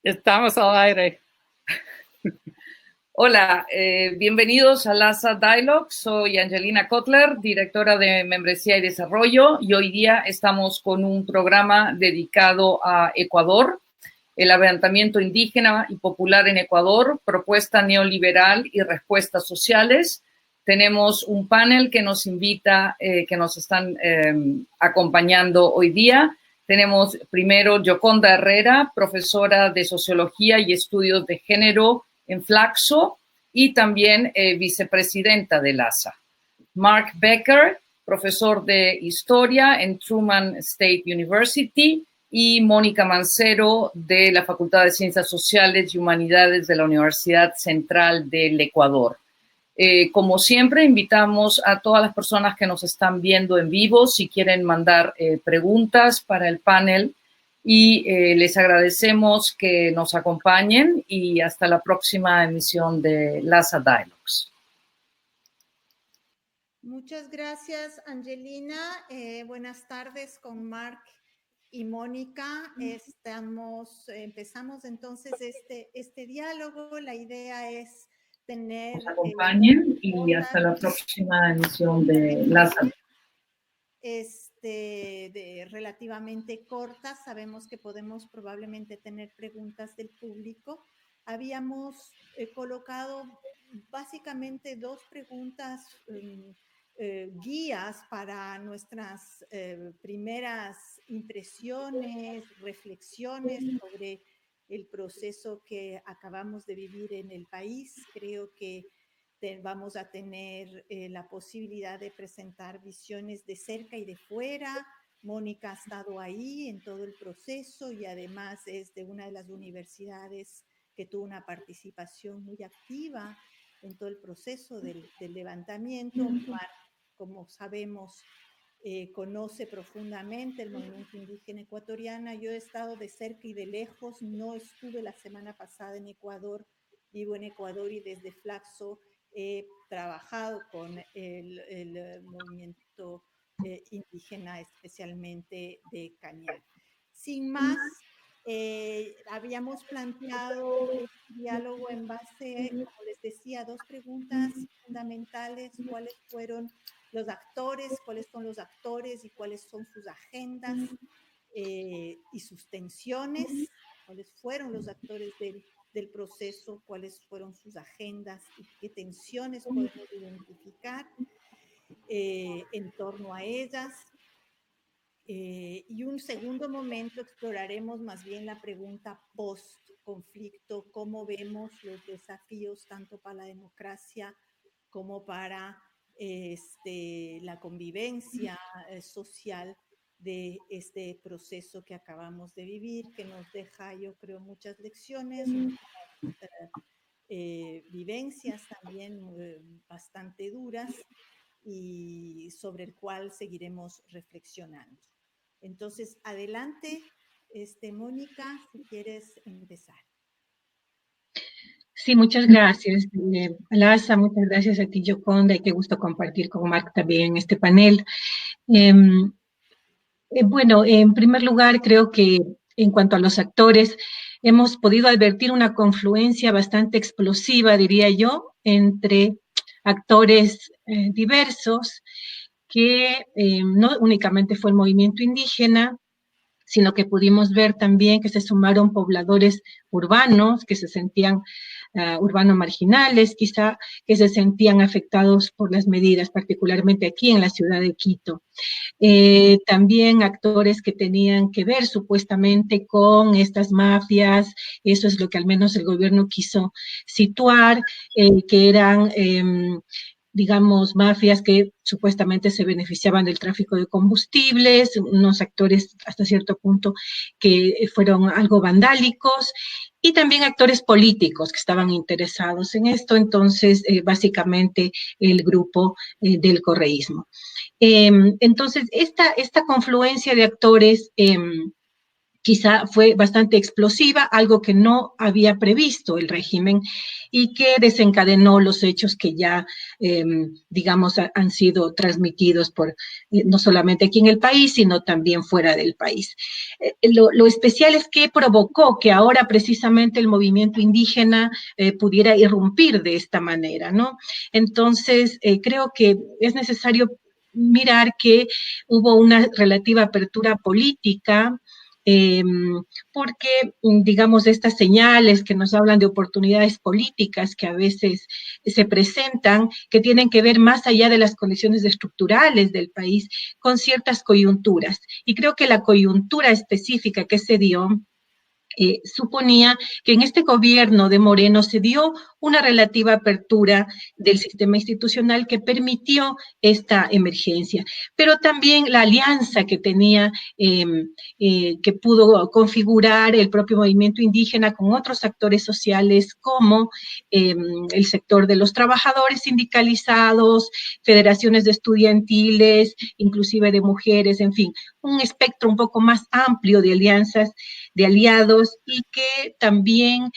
Estamos al aire. Hola, bienvenidos a LASA Dialogue. Soy Angelina Kotler, directora de Membresía y Desarrollo, y hoy día estamos con un programa dedicado a Ecuador, el levantamiento indígena y popular en Ecuador, propuesta neoliberal y respuestas sociales. Tenemos un panel que nos invita, que nos están acompañando hoy día. Tenemos primero Yoconda Herrera, profesora de Sociología y Estudios de Género en Flaxo y también vicepresidenta de LASA. Mark Becker, profesor de Historia en Truman State University, y Mónica Mancero, de la Facultad de Ciencias Sociales y Humanidades de la Universidad Central del Ecuador. Como siempre, invitamos a todas las personas que nos están viendo en vivo, si quieren mandar preguntas para el panel, y les agradecemos que nos acompañen y hasta la próxima emisión de LASA Dialogues. Muchas gracias, Angelina. Buenas tardes con Mark y Mónica. Empezamos entonces este diálogo. La idea es tener... Nos acompañen y hasta la próxima emisión de LASA. Relativamente cortas. Sabemos que podemos probablemente tener preguntas del público. Habíamos colocado básicamente dos preguntas guías para nuestras primeras impresiones, reflexiones sobre el proceso que acabamos de vivir en el país. Creo que vamos a tener la posibilidad de presentar visiones de cerca y de fuera. Mónica ha estado ahí en todo el proceso y además es de una de las universidades que tuvo una participación muy activa en todo el proceso del levantamiento. Mark, como sabemos, conoce profundamente el movimiento indígena ecuatoriano. Yo he estado de cerca y de lejos, no estuve la semana pasada en Ecuador, vivo en Ecuador y desde Flaxo he trabajado con el movimiento indígena, especialmente de Cañar. Sin más, habíamos planteado este diálogo en base, como les decía, a dos preguntas fundamentales: cuáles fueron los actores, cuáles son los actores y cuáles son sus agendas y sus tensiones, cuáles fueron los actores del proceso, cuáles fueron sus agendas y qué tensiones podemos identificar en torno a ellas. Y un segundo momento exploraremos más bien la pregunta post-conflicto, cómo vemos los desafíos tanto para la democracia como para la convivencia social de este proceso que acabamos de vivir, que nos deja, yo creo, muchas lecciones, vivencias también bastante duras y sobre el cual seguiremos reflexionando. Entonces, adelante, Mónica, si quieres empezar. Sí, muchas gracias, LASA, muchas gracias a ti, Yoconda, y qué gusto compartir con Mark también en este panel. Bueno, en primer lugar, creo que en cuanto a los actores, hemos podido advertir una confluencia bastante explosiva, diría yo, entre actores diversos, que no únicamente fue el movimiento indígena, sino que pudimos ver también que se sumaron pobladores urbanos, que se sentían urbanos marginales, quizá, que se sentían afectados por las medidas, particularmente aquí en la ciudad de Quito. También actores que tenían que ver supuestamente con estas mafias, eso es lo que al menos el gobierno quiso situar, que eran digamos, mafias que supuestamente se beneficiaban del tráfico de combustibles, unos actores hasta cierto punto que fueron algo vandálicos, y también actores políticos que estaban interesados en esto, entonces básicamente el grupo del correísmo. Entonces, esta confluencia de actores quizá fue bastante explosiva, algo que no había previsto el régimen y que desencadenó los hechos que ya, digamos, han sido transmitidos por no solamente aquí en el país, sino también fuera del país. Lo especial es que provocó que ahora precisamente el movimiento indígena pudiera irrumpir de esta manera, ¿no? Entonces, creo que es necesario mirar que hubo una relativa apertura política, porque, digamos, estas señales que nos hablan de oportunidades políticas que a veces se presentan, que tienen que ver más allá de las condiciones estructurales del país, con ciertas coyunturas. Y creo que la coyuntura específica que se dio suponía que en este gobierno de Moreno se dio una relativa apertura del sistema institucional que permitió esta emergencia, pero también la alianza que tenía, que pudo configurar el propio movimiento indígena con otros actores sociales como el sector de los trabajadores sindicalizados, federaciones de estudiantiles, inclusive de mujeres, en fin, un espectro un poco más amplio de alianzas, de aliados, y que también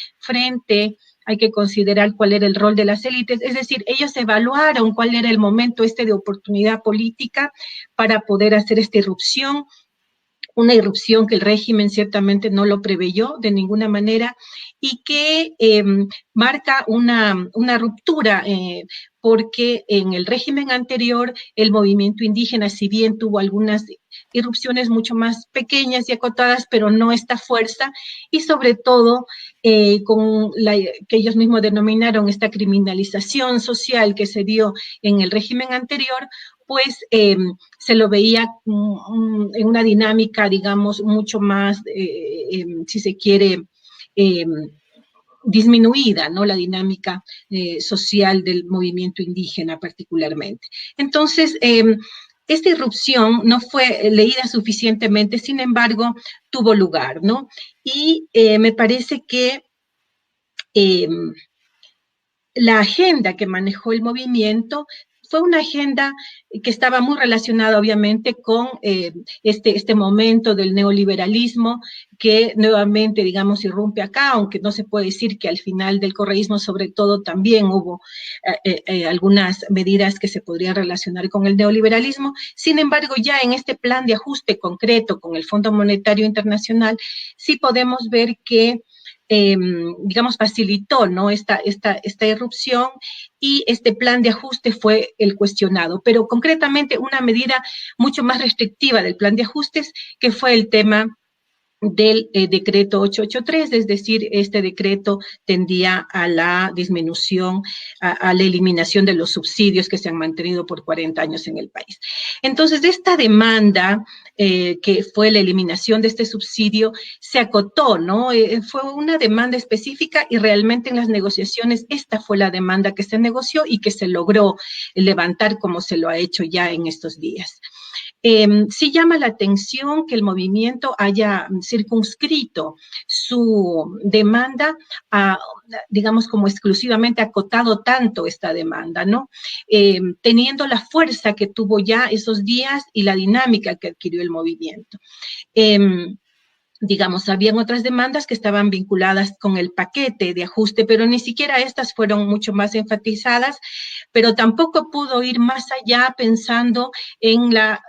hay que considerar cuál era el rol de las élites, es decir, ellos evaluaron cuál era el momento de oportunidad política para poder hacer esta irrupción, una irrupción que el régimen ciertamente no lo preveyó de ninguna manera y que marca una ruptura, porque en el régimen anterior el movimiento indígena, si bien tuvo algunas irrupciones mucho más pequeñas y acotadas, pero no esta fuerza, y sobre todo con la que ellos mismos denominaron esta criminalización social que se dio en el régimen anterior, pues se lo veía en una dinámica, digamos, mucho más, si se quiere, disminuida, ¿no? La dinámica social del movimiento indígena particularmente. Entonces, esta irrupción no fue leída suficientemente, sin embargo, tuvo lugar, ¿no? Y me parece que la agenda que manejó el movimiento fue una agenda que estaba muy relacionada, obviamente, con este momento del neoliberalismo que nuevamente, digamos, irrumpe acá, aunque no se puede decir que al final del correísmo, sobre todo, también hubo algunas medidas que se podrían relacionar con el neoliberalismo. Sin embargo, ya en este plan de ajuste concreto con el Fondo Monetario Internacional, sí podemos ver que digamos, facilitó, ¿no? esta irrupción, y este plan de ajuste fue el cuestionado, pero concretamente una medida mucho más restrictiva del plan de ajustes, que fue el tema del decreto 883, es decir, este decreto tendía a la disminución, a la eliminación de los subsidios que se han mantenido por 40 años en el país. Entonces, esta demanda, que fue la eliminación de este subsidio, se acotó, ¿no? Fue una demanda específica y realmente en las negociaciones esta fue la demanda que se negoció y que se logró levantar como se lo ha hecho ya en estos días. Sí llama la atención que el movimiento haya circunscrito su demanda a, digamos, como exclusivamente acotado tanto esta demanda, ¿no? Teniendo la fuerza que tuvo ya esos días y la dinámica que adquirió el movimiento. Digamos, habían otras demandas que estaban vinculadas con el paquete de ajuste, pero ni siquiera estas fueron mucho más enfatizadas, pero tampoco pudo ir más allá pensando en la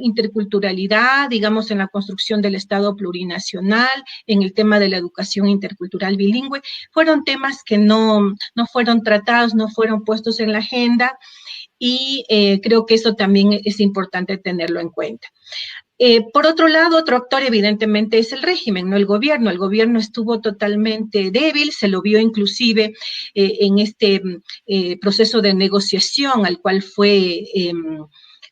interculturalidad, digamos, en la construcción del Estado plurinacional, en el tema de la educación intercultural bilingüe. Fueron temas que no fueron tratados, no fueron puestos en la agenda, y creo que eso también es importante tenerlo en cuenta. Por otro lado, otro actor evidentemente es el régimen, no el gobierno. El gobierno estuvo totalmente débil, se lo vio inclusive en este proceso de negociación al cual fue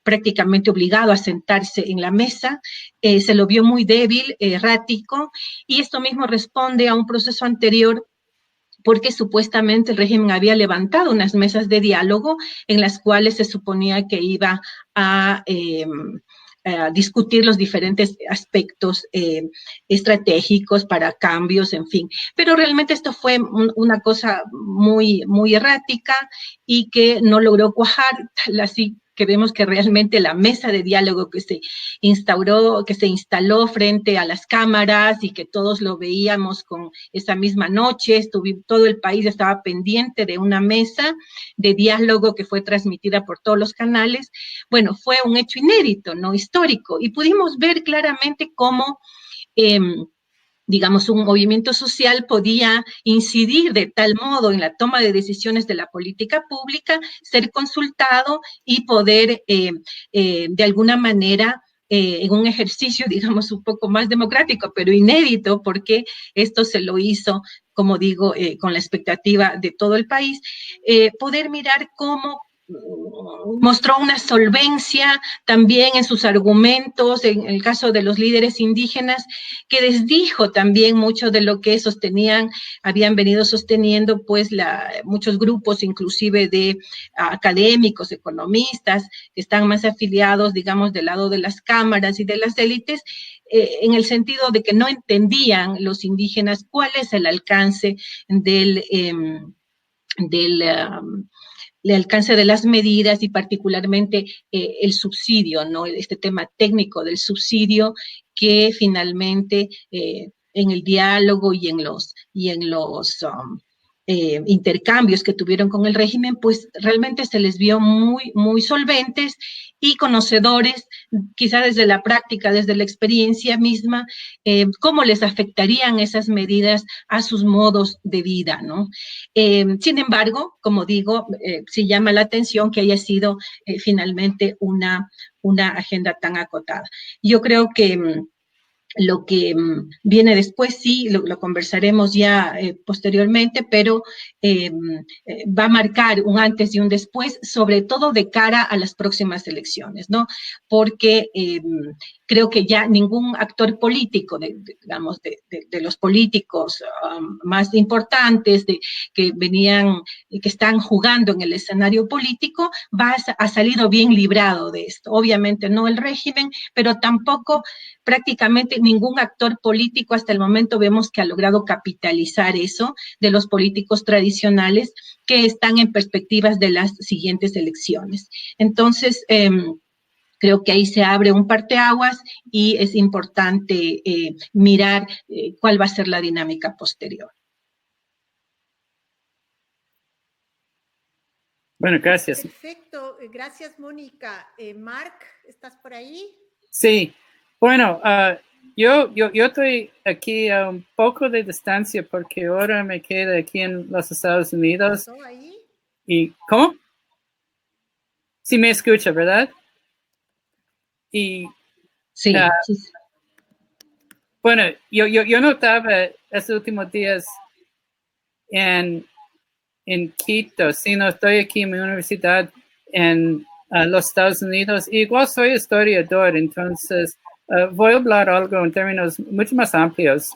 prácticamente obligado a sentarse en la mesa, se lo vio muy débil, errático, y esto mismo responde a un proceso anterior, porque supuestamente el régimen había levantado unas mesas de diálogo en las cuales se suponía que iba a discutir los diferentes aspectos estratégicos para cambios, en fin. Pero realmente esto fue una cosa muy, muy errática y que no logró cuajar, así que vemos que realmente la mesa de diálogo que se instauró, que se instaló frente a las cámaras y que todos lo veíamos con esa misma noche, todo el país estaba pendiente de una mesa de diálogo que fue transmitida por todos los canales. Bueno, fue un hecho inédito, ¿no? Histórico, y pudimos ver claramente cómo digamos, un movimiento social podía incidir de tal modo en la toma de decisiones de la política pública, ser consultado y poder, de alguna manera, en un ejercicio, digamos, un poco más democrático, pero inédito, porque esto se lo hizo, como digo, con la expectativa de todo el país, poder mirar cómo mostró una solvencia también en sus argumentos, en el caso de los líderes indígenas, que desdijo también mucho de lo que habían venido sosteniendo pues muchos grupos, inclusive de académicos, economistas, que están más afiliados, digamos, del lado de las cámaras y de las élites, en el sentido de que no entendían los indígenas cuál es el alcance el alcance de las medidas y particularmente el subsidio, ¿no? Este tema técnico del subsidio que finalmente en el diálogo y en los intercambios que tuvieron con el régimen, pues realmente se les vio muy, muy solventes y conocedores, quizá desde la práctica, desde la experiencia misma, cómo les afectarían esas medidas a sus modos de vida, ¿no? Sin embargo, como digo, sí llama la atención que haya sido finalmente una agenda tan acotada. Yo creo que lo que viene después sí, lo conversaremos ya posteriormente, pero va a marcar un antes y un después, sobre todo de cara a las próximas elecciones, ¿no? Porque creo que ya ningún actor político, digamos, de los políticos más importantes, que están jugando en el escenario político, ha salido bien librado de esto. Obviamente no el régimen, pero tampoco prácticamente ningún actor político hasta el momento vemos que ha logrado capitalizar eso de los políticos tradicionales que están en perspectivas de las siguientes elecciones. Entonces, creo que ahí se abre un parteaguas y es importante mirar cuál va a ser la dinámica posterior. Bueno, gracias. Perfecto, gracias Mónica. Marc, ¿estás por ahí? Sí, bueno, yo estoy aquí a un poco de distancia porque ahora me quedo aquí en los Estados Unidos. Ahí? ¿Y cómo? Sí me escucha, ¿verdad? Y sí, sí. Bueno, yo notaba estos últimos días en Quito, sino estoy aquí en mi universidad en los Estados Unidos. Y igual soy historiador, entonces voy a hablar algo en términos mucho más amplios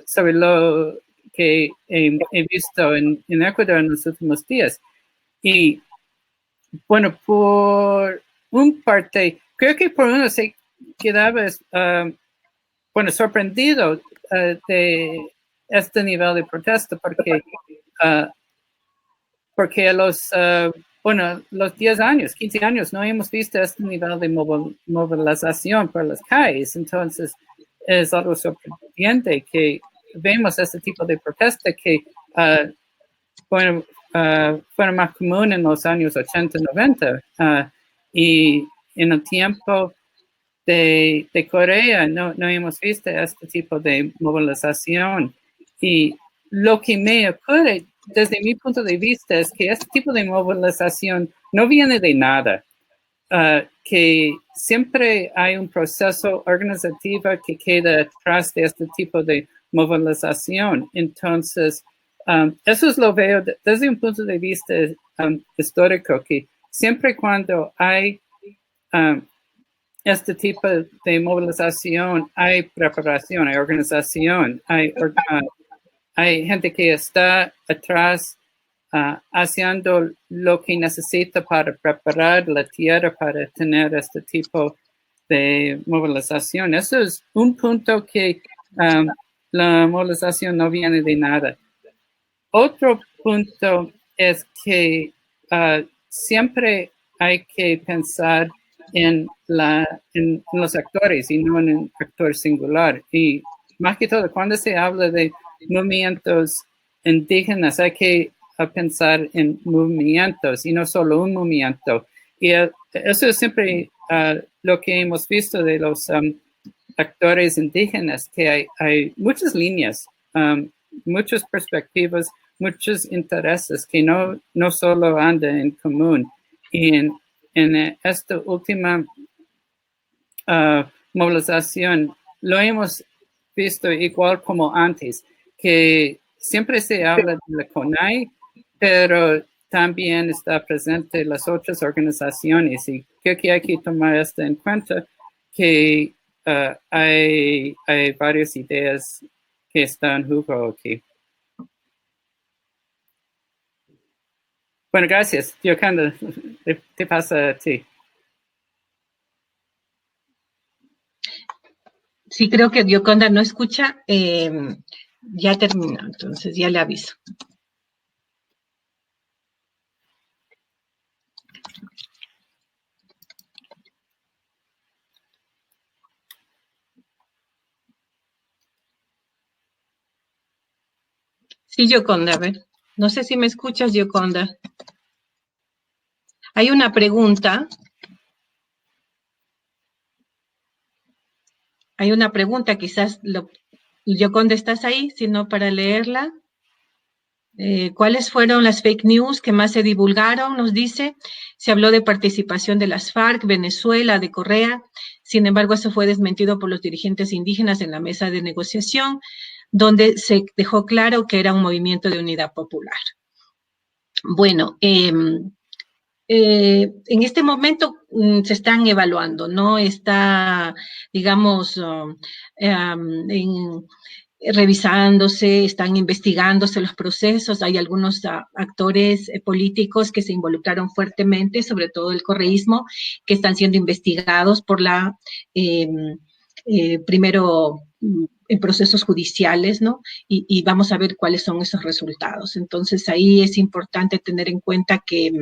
sobre lo que he visto en Ecuador en los últimos días. Y bueno, por un parte, creo que por uno se quedaba, sorprendido de este nivel de protesta porque a los 10 años, 15 años, no hemos visto este nivel de movilización por las calles. Entonces, es algo sorprendente que vemos este tipo de protesta que fueron más común en los años 80, 90. Y en el tiempo de Corea no hemos visto este tipo de movilización. Y lo que me ocurre desde mi punto de vista es que este tipo de movilización no viene de nada, que siempre hay un proceso organizativo que queda detrás de este tipo de movilización. Entonces, eso lo veo desde un punto de vista histórico, que siempre cuando hay este tipo de movilización, hay preparación, hay organización, hay gente que está atrás haciendo lo que necesita para preparar la tierra para tener este tipo de movilización. Eso es un punto que la movilización no viene de nada. Otro punto es que siempre hay que pensar en los actores y no en un actor singular. Y más que todo, cuando se habla de movimientos indígenas, hay que pensar en movimientos y no solo un movimiento. Y eso es siempre lo que hemos visto de los actores indígenas, que hay muchas líneas, muchas perspectivas, muchos intereses que no solo andan en común. Y en esta última movilización lo hemos visto igual como antes, que siempre se habla de la CONAI, pero también está presente las otras organizaciones y creo que hay que tomar esto en cuenta, que hay varias ideas que están en juego aquí. Bueno, gracias. Yocanda, te pasa a ti. Sí, creo que Gioconda no escucha. Ya terminó, entonces ya le aviso. Sí, Gioconda, a ver. No sé si me escuchas, Gioconda. Hay una pregunta. Hay una pregunta, quizás, Gioconda, ¿estás ahí? Si no, para leerla. ¿Cuáles fueron las fake news que más se divulgaron? Nos dice, se habló de participación de las FARC, Venezuela, de Correa. Sin embargo, eso fue desmentido por los dirigentes indígenas en la mesa de negociación, donde se dejó claro que era un movimiento de unidad popular. Bueno, en este momento se están evaluando, no está, digamos, revisándose, están investigándose los procesos. Hay algunos actores políticos que se involucraron fuertemente, sobre todo el correísmo, que están siendo investigados por primero en procesos judiciales, ¿no? Y vamos a ver cuáles son esos resultados. Entonces, ahí es importante tener en cuenta que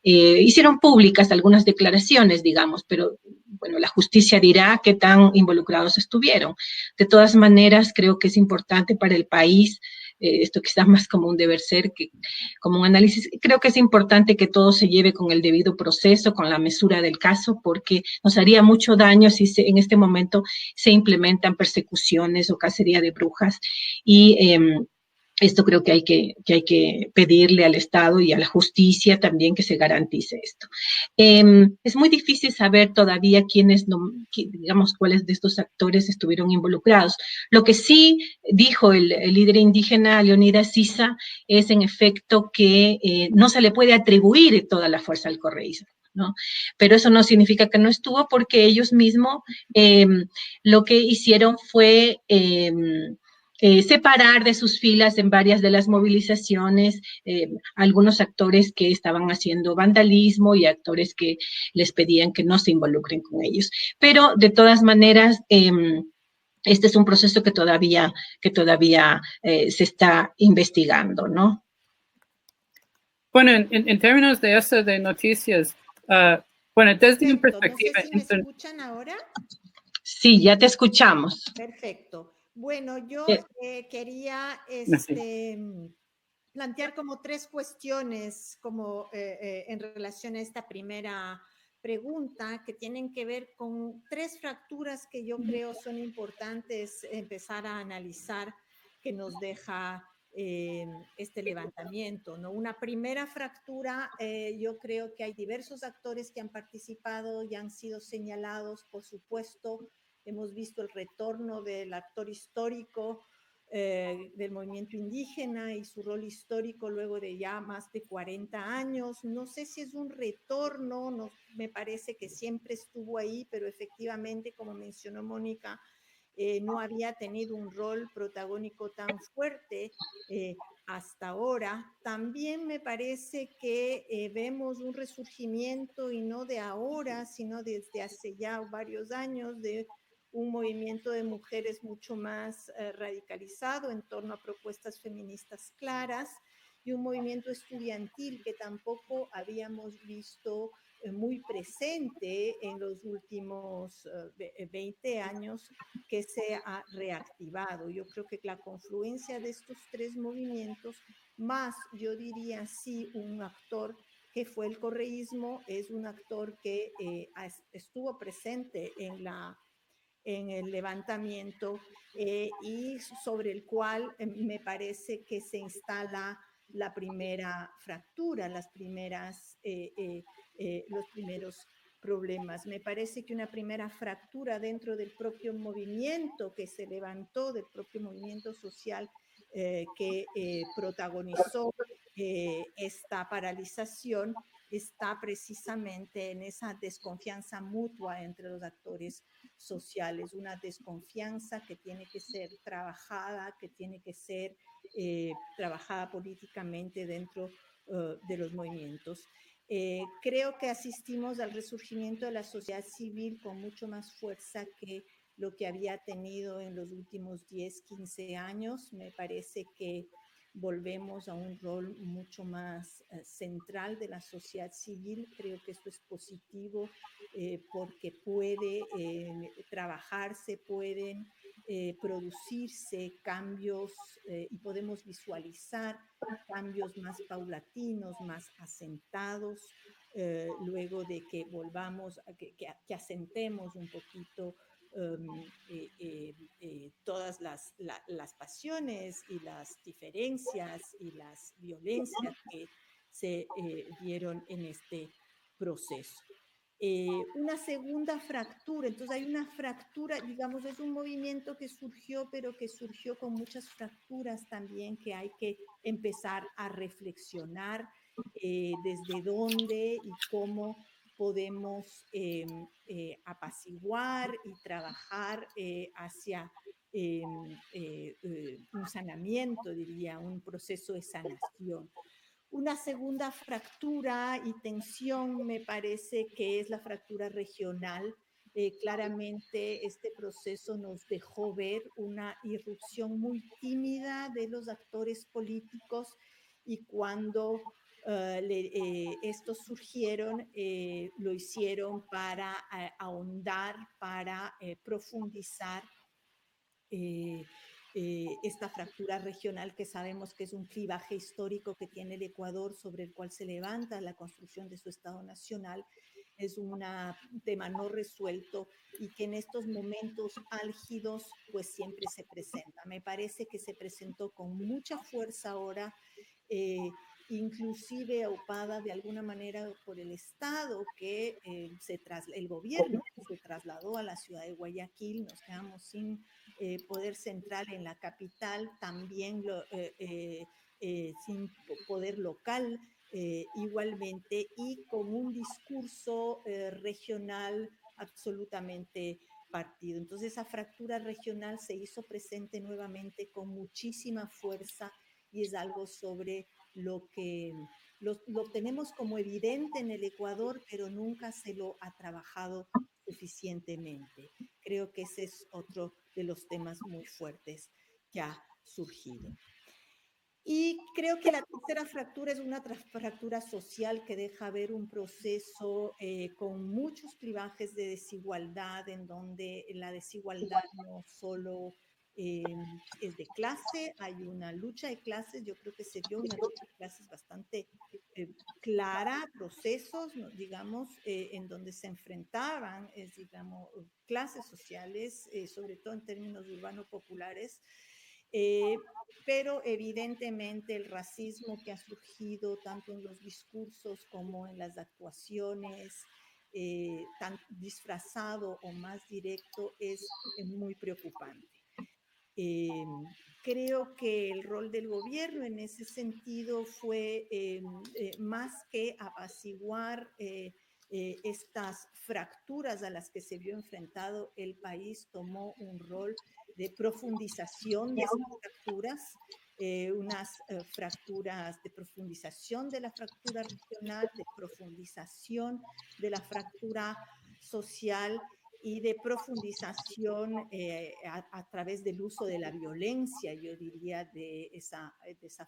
hicieron públicas algunas declaraciones, digamos, pero bueno, la justicia dirá qué tan involucrados estuvieron. De todas maneras, creo que es importante para el país, esto quizás más como un deber ser que como un análisis, creo que es importante que todo se lleve con el debido proceso, con la mesura del caso, porque nos haría mucho daño si en este momento se implementan persecuciones o cacería de brujas y esto creo que hay que pedirle al Estado y a la justicia también que se garantice esto. Es muy difícil saber todavía digamos, cuáles de estos actores estuvieron involucrados. Lo que sí dijo el líder indígena Leonidas Sisa es en efecto que no se le puede atribuir toda la fuerza al correísmo, ¿no? Pero eso no significa que no estuvo, porque ellos mismos lo que hicieron fue separar de sus filas en varias de las movilizaciones algunos actores que estaban haciendo vandalismo y actores que les pedían que no se involucren con ellos. Pero de todas maneras, este es un proceso que todavía se está investigando, ¿no? Bueno, en términos de eso de noticias, bueno, desde una perspectiva... No sé si me escuchan ahora. Sí, ya te escuchamos. Perfecto. Bueno, yo quería plantear como tres cuestiones como en relación a esta primera pregunta, que tienen que ver con tres fracturas que yo creo son importantes empezar a analizar, que nos deja este levantamiento, ¿no? Una primera fractura, yo creo que hay diversos actores que han participado y han sido señalados, por supuesto. Hemos visto el retorno del actor histórico del movimiento indígena y su rol histórico luego de ya más de 40 años. No sé si es un retorno, no, me parece que siempre estuvo ahí, pero efectivamente, como mencionó Mónica, no había tenido un rol protagónico tan fuerte hasta ahora. También me parece que vemos un resurgimiento, y no de ahora, sino desde hace ya varios años, de un movimiento de mujeres mucho más radicalizado en torno a propuestas feministas claras, y un movimiento estudiantil que tampoco habíamos visto muy presente en los últimos 20 años que se ha reactivado. Yo creo que la confluencia de estos tres movimientos, más yo diría sí un actor que fue el correísmo, es un actor que estuvo presente en el levantamiento y sobre el cual me parece que se instala la primera fractura, los primeros problemas. Me parece que una primera fractura dentro del propio movimiento que se levantó, del propio movimiento social que protagonizó esta paralización, está precisamente en esa desconfianza mutua entre los actores sociales, una desconfianza que tiene que ser trabajada, que tiene que ser trabajada políticamente dentro de los movimientos. Creo que asistimos al resurgimiento de la sociedad civil con mucho más fuerza que lo que había tenido en los últimos 10, 15 años. Me parece que volvemos a un rol mucho más central de la sociedad civil. Creo que esto es positivo porque puede trabajarse, pueden producirse cambios y podemos visualizar cambios más paulatinos, más asentados, luego de que volvamos, que asentemos un poquito todas las pasiones y las diferencias y las violencias que se dieron en este proceso. Una segunda fractura, entonces hay una fractura, digamos, es un movimiento que surgió, pero que surgió con muchas fracturas también que hay que empezar a reflexionar desde dónde y cómo podemos apaciguar y trabajar hacia un sanamiento, diría, un proceso de sanación. Una segunda fractura y tensión me parece que es la fractura regional. Claramente este proceso nos dejó ver una irrupción muy tímida de los actores políticos y cuando estos surgieron, lo hicieron para ahondar, para profundizar esta fractura regional que sabemos que es un clivaje histórico que tiene el Ecuador sobre el cual se levanta la construcción de su Estado Nacional. Es un tema no resuelto y que en estos momentos álgidos pues siempre se presenta. Me parece que se presentó con mucha fuerza ahora, inclusive aupada de alguna manera por el Estado que el gobierno se trasladó a la ciudad de Guayaquil. Nos quedamos sin poder central en la capital, también sin poder local igualmente y con un discurso regional absolutamente partido. Entonces esa fractura regional se hizo presente nuevamente con muchísima fuerza y es algo sobre lo que lo tenemos como evidente en el Ecuador, pero nunca se lo ha trabajado suficientemente. Creo que ese es otro de los temas muy fuertes que ha surgido. Y creo que la tercera fractura es una fractura social que deja ver un proceso con muchos clivajes de desigualdad, en donde la desigualdad no solo es de clase, hay una lucha de clases, yo creo que se dio una lucha de clases bastante clara, procesos, digamos, en donde se enfrentaban, digamos, clases sociales, sobre todo en términos urbano-populares, pero evidentemente el racismo que ha surgido tanto en los discursos como en las actuaciones, tan disfrazado o más directo, es muy preocupante. Creo que el rol del gobierno en ese sentido fue más que apaciguar estas fracturas a las que se vio enfrentado el país, tomó un rol de profundización de esas fracturas, unas fracturas de profundización de la fractura regional, de profundización de la fractura social y de profundización a través del uso de la violencia, yo diría, de esa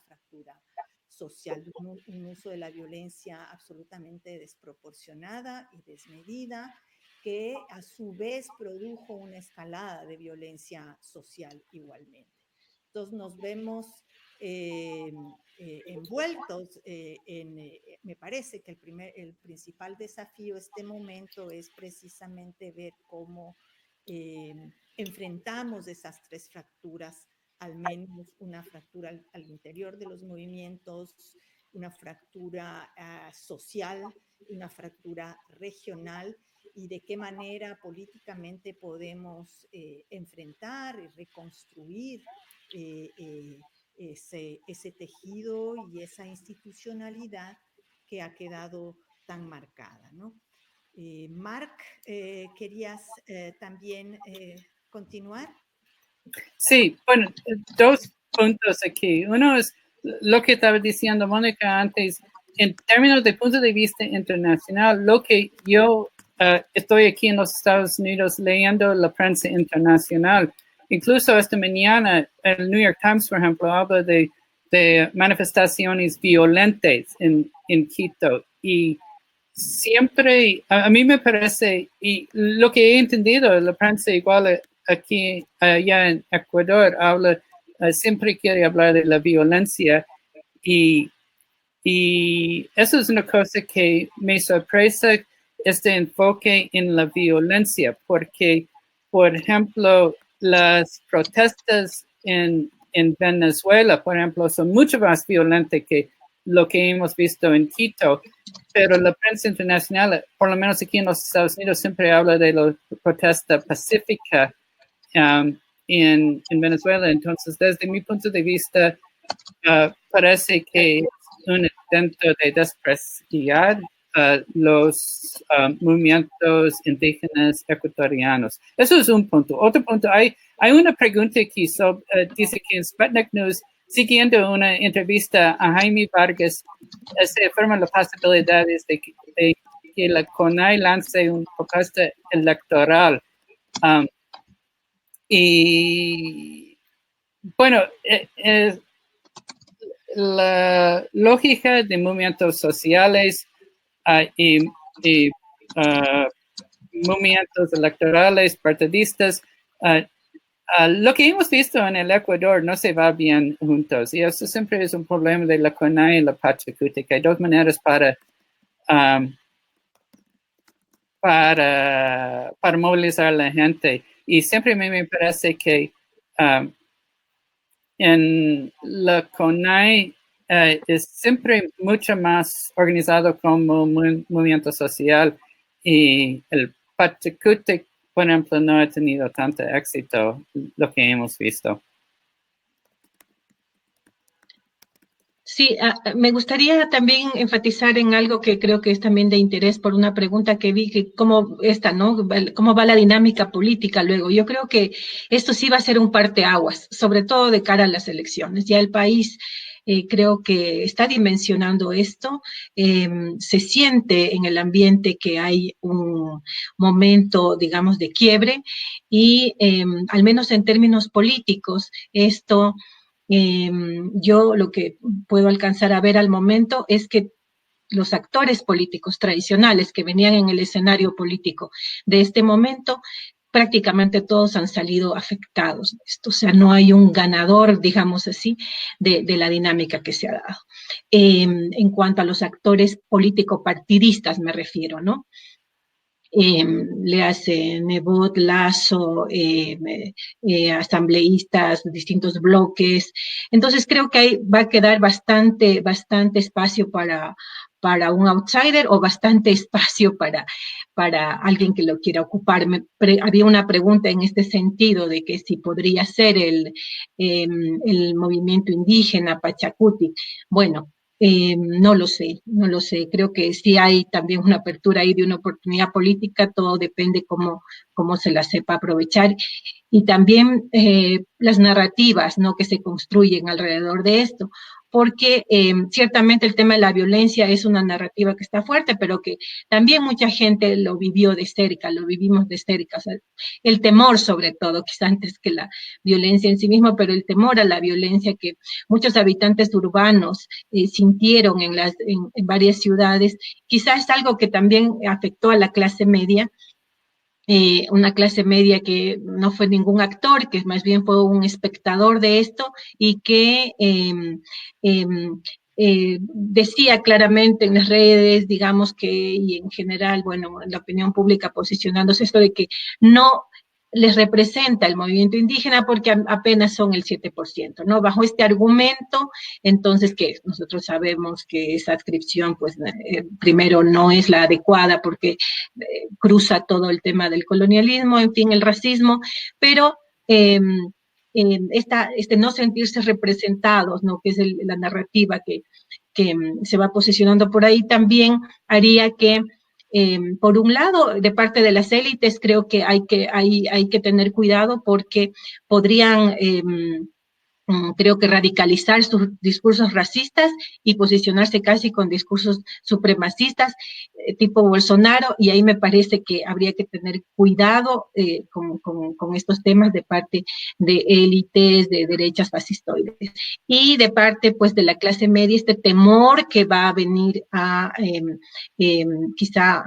fractura social, un uso de la violencia absolutamente desproporcionada y desmedida, que a su vez produjo una escalada de violencia social igualmente. Entonces nos vemos envueltos me parece que el principal desafío de este momento es precisamente ver cómo enfrentamos esas tres fracturas, al menos una fractura al interior de los movimientos, una fractura social, una fractura regional, y de qué manera políticamente podemos enfrentar y reconstruir ese tejido y esa institucionalidad que ha quedado tan marcada, ¿no? Marc, ¿querías también continuar? Sí, bueno, dos puntos aquí. Uno es lo que estaba diciendo Mónica antes, en términos de punto de vista internacional, lo que yo estoy aquí en los Estados Unidos leyendo la prensa internacional. Incluso esta mañana el New York Times, por ejemplo, habla de manifestaciones violentas en Quito. Y siempre, a mí me parece, y lo que he entendido, la prensa igual aquí, allá en Ecuador, siempre quiere hablar de la violencia, y eso es una cosa que me sorprende, este enfoque en la violencia, porque, por ejemplo, las protestas en Venezuela, por ejemplo, son mucho más violentas que lo que hemos visto en Quito, pero la prensa internacional, por lo menos aquí en los Estados Unidos, siempre habla de la protesta pacífica en Venezuela. Entonces, desde mi punto de vista, parece que es un intento de desprestigiar los movimientos indígenas ecuatorianos. Eso es un punto. Otro punto, hay una pregunta aquí, dice que en Sputnik News, siguiendo una entrevista a Jaime Vargas, se afirma la posibilidad de que la CONAIE lance una propuesta electoral. Y bueno, la lógica de movimientos sociales y movimientos electorales, partidistas, lo que hemos visto en el Ecuador no se va bien juntos, y eso siempre es un problema de la CONAIE y la Pachacutic. Hay dos maneras para movilizar a la gente, y siempre me parece que en la CONAIE es siempre mucho más organizado como movimiento social, y el Pachacutic, por ejemplo, no ha tenido tanto éxito, lo que hemos visto. Sí, me gustaría también enfatizar en algo que creo que es también de interés por una pregunta que vi, que cómo ¿no? ¿Cómo va la dinámica política luego? Yo creo que esto sí va a ser un parteaguas, sobre todo de cara a las elecciones. Ya el país creo que está dimensionando esto, se siente en el ambiente que hay un momento, digamos, de quiebre, y al menos en términos políticos, esto... yo lo que puedo alcanzar a ver al momento es que los actores políticos tradicionales que venían en el escenario político de este momento, prácticamente todos han salido afectados de esto. O sea, no hay un ganador, digamos así, de la dinámica que se ha dado. En cuanto a los actores político-partidistas me refiero, ¿no? Le hace Nebot, Lasso, asambleístas, distintos bloques. Entonces creo que ahí va a quedar bastante espacio para un outsider, o bastante espacio para alguien que lo quiera ocupar. Había una pregunta en este sentido de que si podría ser el movimiento indígena Pachacutic. Bueno, no lo sé. Creo que sí hay también una apertura ahí de una oportunidad política, todo depende cómo cómo se la sepa aprovechar, y también las narrativas, ¿no?, que se construyen alrededor de esto, porque ciertamente el tema de la violencia es una narrativa que está fuerte, pero que también mucha gente lo vivió de cerca, lo vivimos de cerca, o sea, el temor sobre todo, quizá antes que la violencia en sí misma, pero el temor a la violencia que muchos habitantes urbanos sintieron en varias ciudades, quizá es algo que también afectó a la clase media, una clase media que no fue ningún actor, que más bien fue un espectador de esto y que decía claramente en las redes, digamos que, y en general, bueno, en la opinión pública posicionándose esto de que no les representa el movimiento indígena porque apenas son el 7%, ¿no? Bajo este argumento, entonces, que nosotros sabemos que esa adscripción, pues, primero no es la adecuada porque cruza todo el tema del colonialismo, en fin, el racismo, pero este no sentirse representados, ¿no?, que es la narrativa que se va posicionando por ahí, también haría que, por un lado, de parte de las élites, creo que hay que tener cuidado porque podrían creo que radicalizar sus discursos racistas y posicionarse casi con discursos supremacistas tipo Bolsonaro, y ahí me parece que habría que tener cuidado con estos temas de parte de élites, de derechas fascistoides, y de parte pues de la clase media, este temor que va a venir a quizá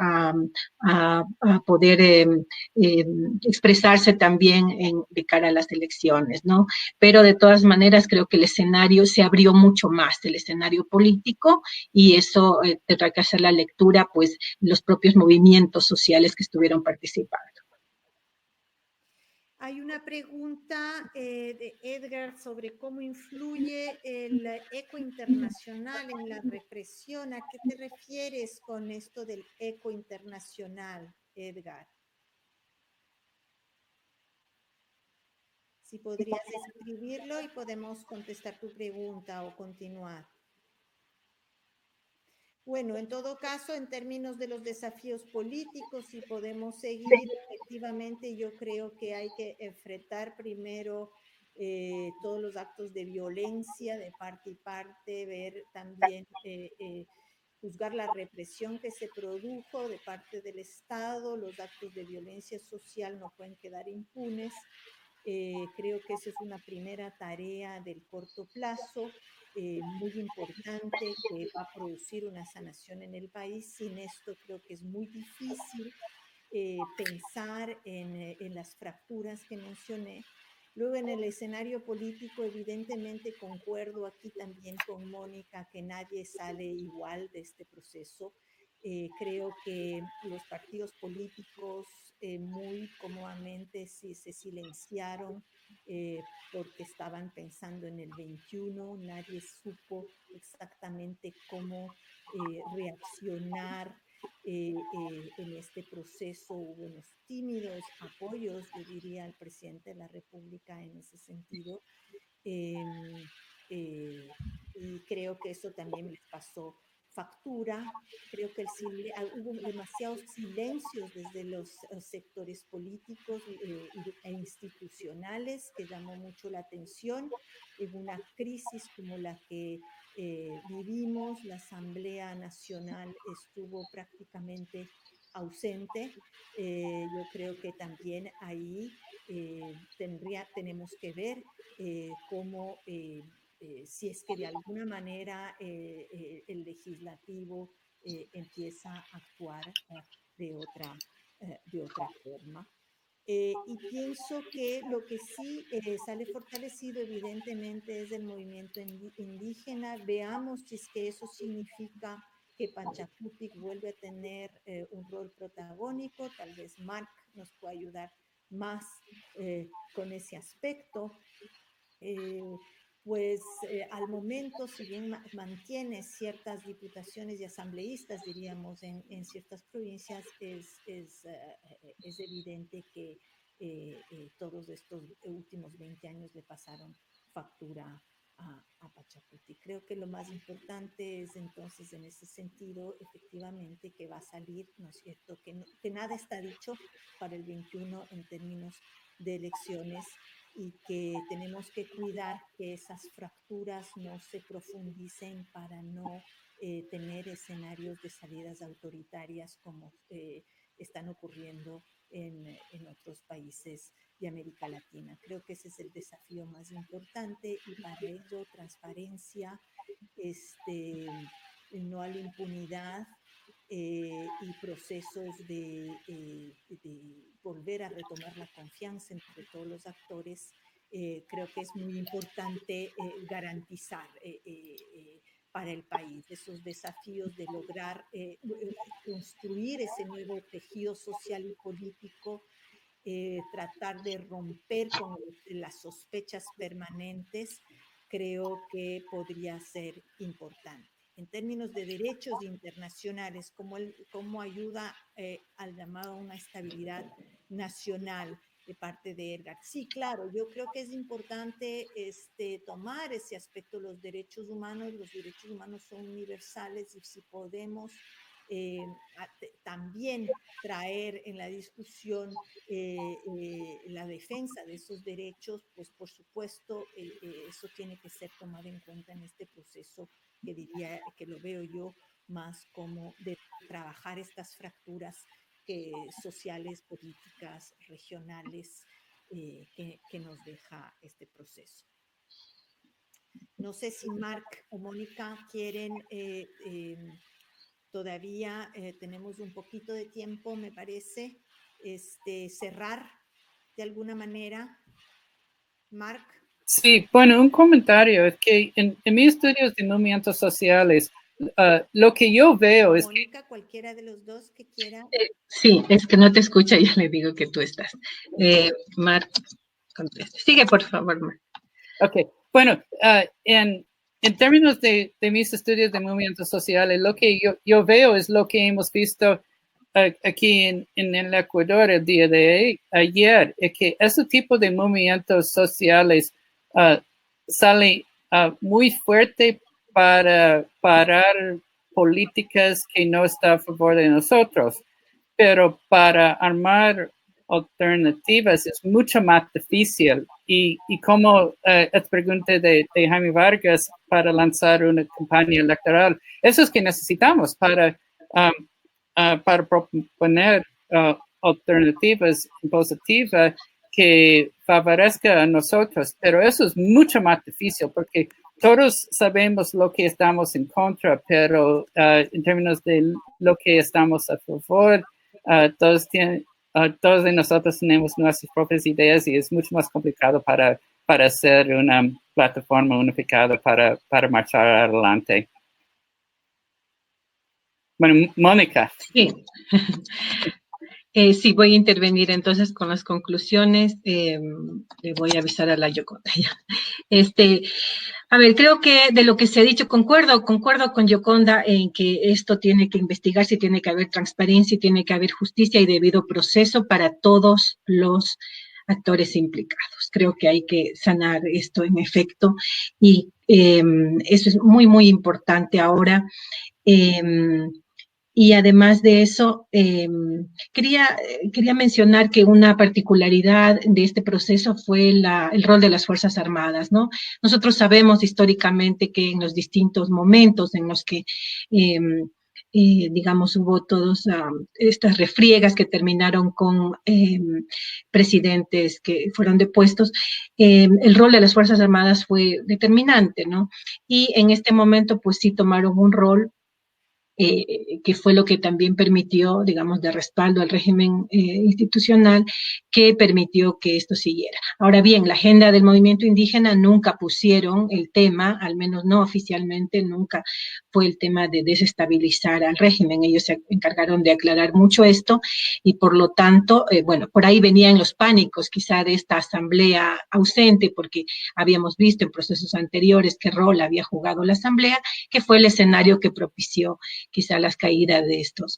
a poder expresarse también de cara a las elecciones, ¿no? Pero de todas maneras creo que el escenario se abrió mucho más, el escenario político, y eso tendrá que hacer la lectura, pues, los propios movimientos sociales que estuvieron participando. Hay una pregunta de Edgar sobre cómo influye el eco internacional en la represión. ¿A qué te refieres con esto del eco internacional, Edgar? Si podrías escribirlo y podemos contestar tu pregunta o continuar. Bueno, en todo caso, en términos de los desafíos políticos, si podemos seguir, efectivamente, yo creo que hay que enfrentar primero todos los actos de violencia de parte y parte, ver también, juzgar la represión que se produjo de parte del Estado, los actos de violencia social no pueden quedar impunes. Creo que esa es una primera tarea del corto plazo, muy importante, que va a producir una sanación en el país. Sin esto creo que es muy difícil pensar en las fracturas que mencioné. Luego, en el escenario político, evidentemente concuerdo aquí también con Mónica que nadie sale igual de este proceso. Creo que los partidos políticos muy cómodamente se silenciaron porque estaban pensando en el 21, nadie supo exactamente cómo reaccionar en este proceso. Hubo unos tímidos apoyos, yo diría, al presidente de la República en ese sentido. Eh, eh, y creo que eso también les pasó factura. Creo que hubo demasiados silencios desde los sectores políticos e institucionales que llamó mucho la atención. En una crisis como la que vivimos, la Asamblea Nacional estuvo prácticamente ausente. Yo creo que también ahí tenemos que ver cómo, si es que de alguna manera el legislativo empieza a actuar de otra forma. Y pienso que lo que sí sale fortalecido evidentemente es el movimiento indígena. Veamos si es que eso significa que Pachacutic vuelve a tener un rol protagónico. Tal vez Marc nos pueda ayudar más con ese aspecto. Pues al momento, si bien mantiene ciertas diputaciones y asambleístas, diríamos, ciertas provincias, es evidente que todos estos últimos 20 años le pasaron factura a Pachacuti. creo que lo más importante es entonces en ese sentido, efectivamente, que va a salir, ¿no es cierto? Que nada está dicho para el 21 en términos de elecciones y que tenemos que cuidar que esas fracturas no se profundicen para no tener escenarios de salidas autoritarias como están ocurriendo en otros países de América Latina. Creo que ese es el desafío más importante y para ello transparencia, no a la impunidad y procesos de volver a retomar la confianza entre todos los actores. Creo que es muy importante garantizar para el país esos desafíos de lograr construir ese nuevo tejido social y político, tratar de romper con las sospechas permanentes, creo que podría ser importante. En términos de derechos internacionales, ¿cómo ayuda al llamado a una estabilidad nacional de parte de Edgar? Sí, claro, yo creo que es importante tomar ese aspecto de los derechos humanos son universales y si podemos también traer en la discusión la defensa de esos derechos, pues por supuesto eso tiene que ser tomado en cuenta en este proceso que diría que lo veo yo más como de trabajar estas fracturas sociales, políticas, regionales que nos deja este proceso. No sé si Marc o Mónica quieren todavía tenemos un poquito de tiempo, me parece, cerrar de alguna manera. Marc. Sí, bueno, un comentario es que en mis estudios de movimientos sociales, lo que yo veo es Mónica, cualquiera de los dos que quiera. Sí, es que no te escucha, ya le digo que tú estás. Marc, conteste. Sigue, por favor, Marc. Ok, bueno, en términos de mis estudios de movimientos sociales, lo que yo veo es lo que hemos visto aquí en el Ecuador el día de ayer, es que ese tipo de movimientos sociales sale muy fuerte para parar políticas que no están a favor de nosotros, pero para armar alternativas es mucho más difícil. Y como es pregunta de Jaime Vargas para lanzar una campaña electoral, eso es que necesitamos para proponer alternativas positivas que favorezcan a nosotros, pero eso es mucho más difícil porque todos sabemos lo que estamos en contra, pero en términos de lo que estamos a favor, todos de nosotros tenemos nuestras propias ideas y es mucho más complicado para hacer una plataforma unificada para marchar adelante. Bueno, Mónica. Sí. Sí, voy a intervenir entonces con las conclusiones. Le voy a avisar a la Yoconda. A ver, creo que de lo que se ha dicho, concuerdo con Yoconda en que esto tiene que investigarse, tiene que haber transparencia, tiene que haber justicia y debido proceso para todos los actores implicados. Creo que hay que sanar esto en efecto y eso es muy, muy importante ahora. Y además de eso, quería mencionar que una particularidad de este proceso fue el rol de las Fuerzas Armadas, ¿no? Nosotros sabemos históricamente que en los distintos momentos en los que, digamos, hubo todas estas refriegas que terminaron con presidentes que fueron depuestos, el rol de las Fuerzas Armadas fue determinante, ¿no? Y en este momento, pues sí tomaron un rol que fue lo que también permitió, digamos, de respaldo al régimen institucional, que permitió que esto siguiera. Ahora bien, la agenda del movimiento indígena nunca pusieron el tema, al menos no oficialmente, nunca fue el tema de desestabilizar al régimen. Ellos se encargaron de aclarar mucho esto y por lo tanto, bueno, por ahí venían los pánicos quizá de esta asamblea ausente, porque habíamos visto en procesos anteriores qué rol había jugado la asamblea, que fue el escenario que propició quizá las caídas de estos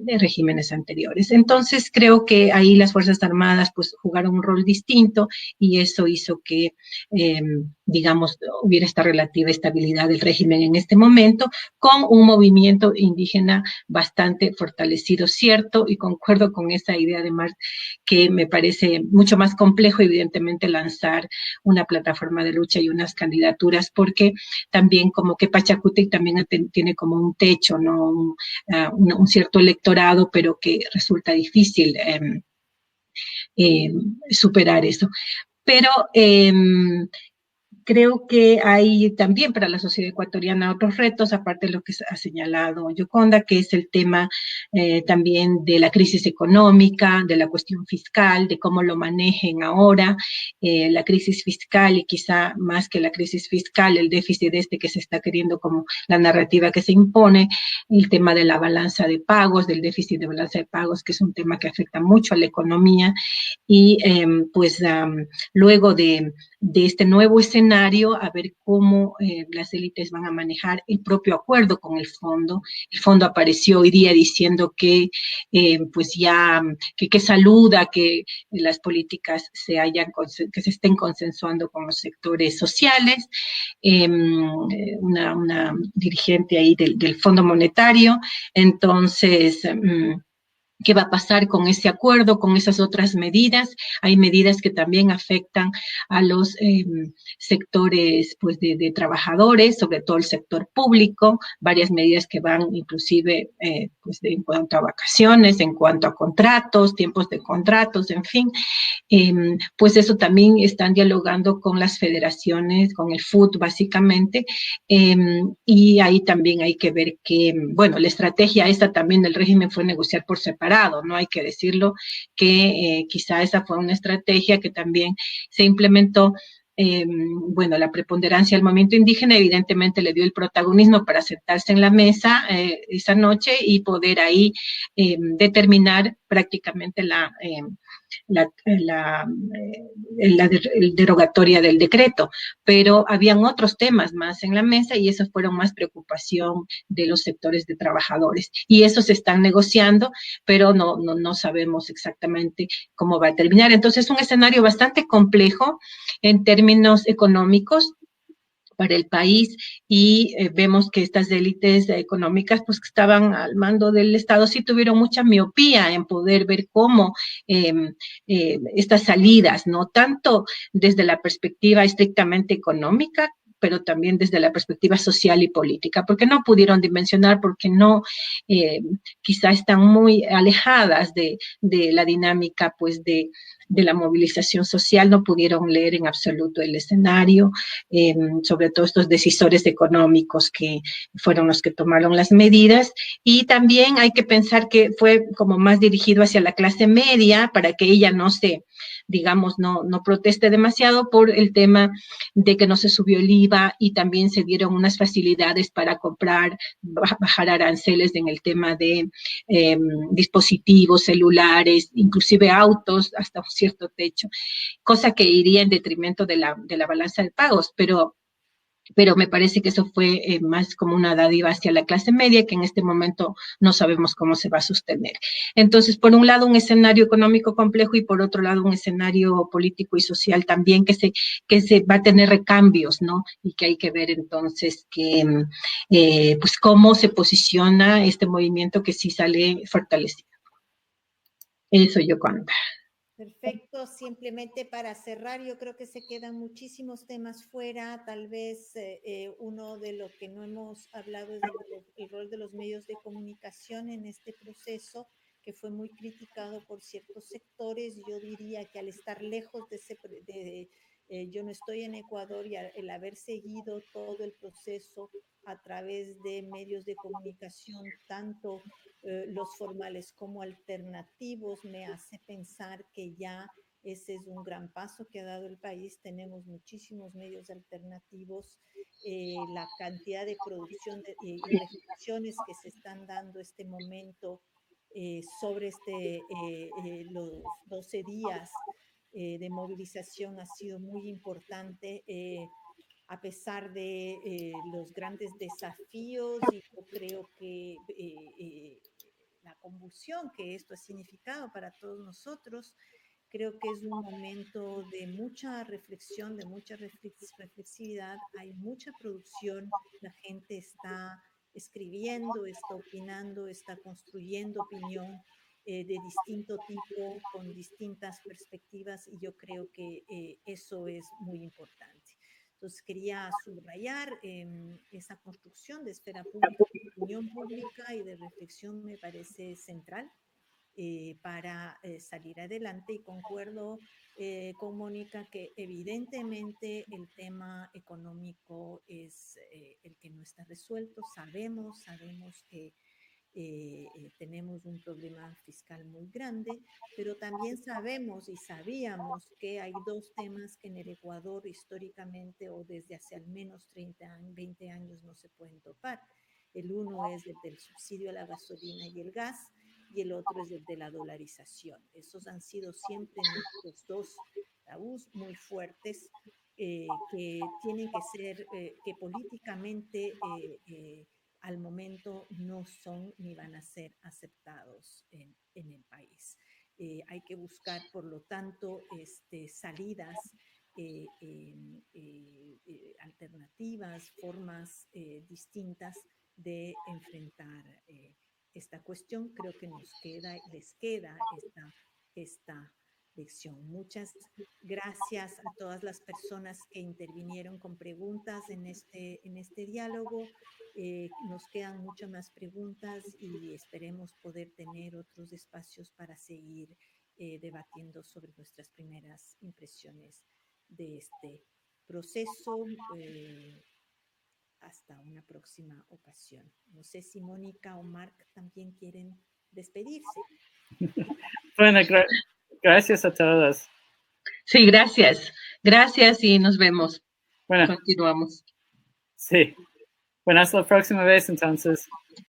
regímenes anteriores. Entonces, creo que ahí las Fuerzas Armadas pues jugaron un rol distinto y eso hizo que digamos, hubiera esta relativa estabilidad del régimen en este momento, con un movimiento indígena bastante fortalecido, cierto, y concuerdo con esa idea de Marx, que me parece mucho más complejo, evidentemente, lanzar una plataforma de lucha y unas candidaturas, porque también como que Pachacutic también tiene como un techo, ¿no? Un cierto electorado, pero que resulta difícil superar eso. Pero creo que hay también para la sociedad ecuatoriana otros retos, aparte de lo que ha señalado Yoconda, que es el tema también de la crisis económica, de la cuestión fiscal, de cómo lo manejen ahora, la crisis fiscal y quizá más que la crisis fiscal, el déficit que se está queriendo como la narrativa que se impone, el tema de la balanza de pagos, del déficit de balanza de pagos, que es un tema que afecta mucho a la economía y pues luego de este nuevo escenario, a ver cómo las élites van a manejar el propio acuerdo con el fondo. El fondo apareció hoy día diciendo que pues ya, que saluda que las políticas que se estén consensuando con los sectores sociales. Una dirigente ahí del Fondo Monetario. Entonces, ¿qué va a pasar con ese acuerdo, con esas otras medidas? Hay medidas que también afectan a los sectores pues, de trabajadores, sobre todo el sector público, varias medidas que van inclusive pues, en cuanto a vacaciones, en cuanto a contratos, tiempos de contratos, en fin. Pues eso también están dialogando con las federaciones, con el FUT básicamente, y ahí también hay que ver que, bueno, la estrategia esa también del régimen fue negociar por separado, ¿no? Hay que decirlo que quizá esa fue una estrategia que también se implementó. Bueno, la preponderancia al movimiento indígena evidentemente le dio el protagonismo para sentarse en la mesa esa noche y poder ahí determinar prácticamente el derogatoria del decreto, pero habían otros temas más en la mesa y esos fueron más preocupación de los sectores de trabajadores. Y esos se están negociando, pero no sabemos exactamente cómo va a terminar. Entonces, es un escenario bastante complejo en términos económicos para el país y vemos que estas élites económicas pues que estaban al mando del Estado sí tuvieron mucha miopía en poder ver cómo estas salidas, no tanto desde la perspectiva estrictamente económica, pero también desde la perspectiva social y política, porque no pudieron dimensionar, porque no, quizá están muy alejadas de la dinámica, pues, de la movilización social, no pudieron leer en absoluto el escenario, sobre todo estos decisores económicos que fueron los que tomaron las medidas, y también hay que pensar que fue como más dirigido hacia la clase media para que ella no se, digamos, no proteste demasiado por el tema de que no se subió el IVA y también se dieron unas facilidades para comprar, bajar aranceles en el tema de dispositivos celulares, inclusive autos hasta un cierto techo, cosa que iría en detrimento de la balanza de pagos, pero me parece que eso fue más como una dádiva hacia la clase media que en este momento no sabemos cómo se va a sostener. Entonces, por un lado, un escenario económico complejo y por otro lado, un escenario político y social también que se va a tener recambios, ¿no? Y que hay que ver entonces pues cómo se posiciona este movimiento que sí sale fortalecido. Eso yo cuento. Perfecto, simplemente para cerrar, yo creo que se quedan muchísimos temas fuera, tal vez uno de lo que no hemos hablado es el rol de los medios de comunicación en este proceso, que fue muy criticado por ciertos sectores. Yo diría que al estar lejos yo no estoy en Ecuador y el haber seguido todo el proceso a través de medios de comunicación, tanto los formales como alternativos, me hace pensar que ya ese es un gran paso que ha dado el país. Tenemos muchísimos medios alternativos. La cantidad de producción y reflexiones que se están dando este momento sobre los 12 días de movilización ha sido muy importante. A pesar de los grandes desafíos y yo creo que la convulsión que esto ha significado para todos nosotros, Creo que es un momento de mucha reflexión, de mucha reflexividad. Hay mucha producción, la gente está escribiendo, está opinando, está construyendo opinión de distinto tipo, con distintas perspectivas, y yo creo que eso es muy importante. Entonces quería subrayar esa construcción de esfera pública, de opinión pública y de reflexión me parece central. Para salir adelante, y concuerdo con Mónica que evidentemente el tema económico es el que no está resuelto. Sabemos que tenemos un problema fiscal muy grande, pero también sabemos y sabíamos que hay dos temas que en el Ecuador históricamente o desde hace al menos 30 años, 20 años no se pueden topar. El uno es el del subsidio a la gasolina y el gas, y el otro es el de la dolarización. Esos han sido siempre nuestros dos tabús muy fuertes que tienen que ser, que políticamente al momento no son ni van a ser aceptados en el país. Hay que buscar, por lo tanto, salidas alternativas, formas distintas de enfrentar esta cuestión. Creo que les queda esta lección. Muchas gracias a todas las personas que intervinieron con preguntas en este diálogo. Nos quedan muchas más preguntas y esperemos poder tener otros espacios para seguir debatiendo sobre nuestras primeras impresiones de este proceso. Hasta una próxima ocasión. No sé si Mónica o Marc también quieren despedirse. Bueno, gracias a todas. Sí, gracias. Gracias y nos vemos. Bueno, continuamos. Sí. Bueno, hasta la próxima vez entonces.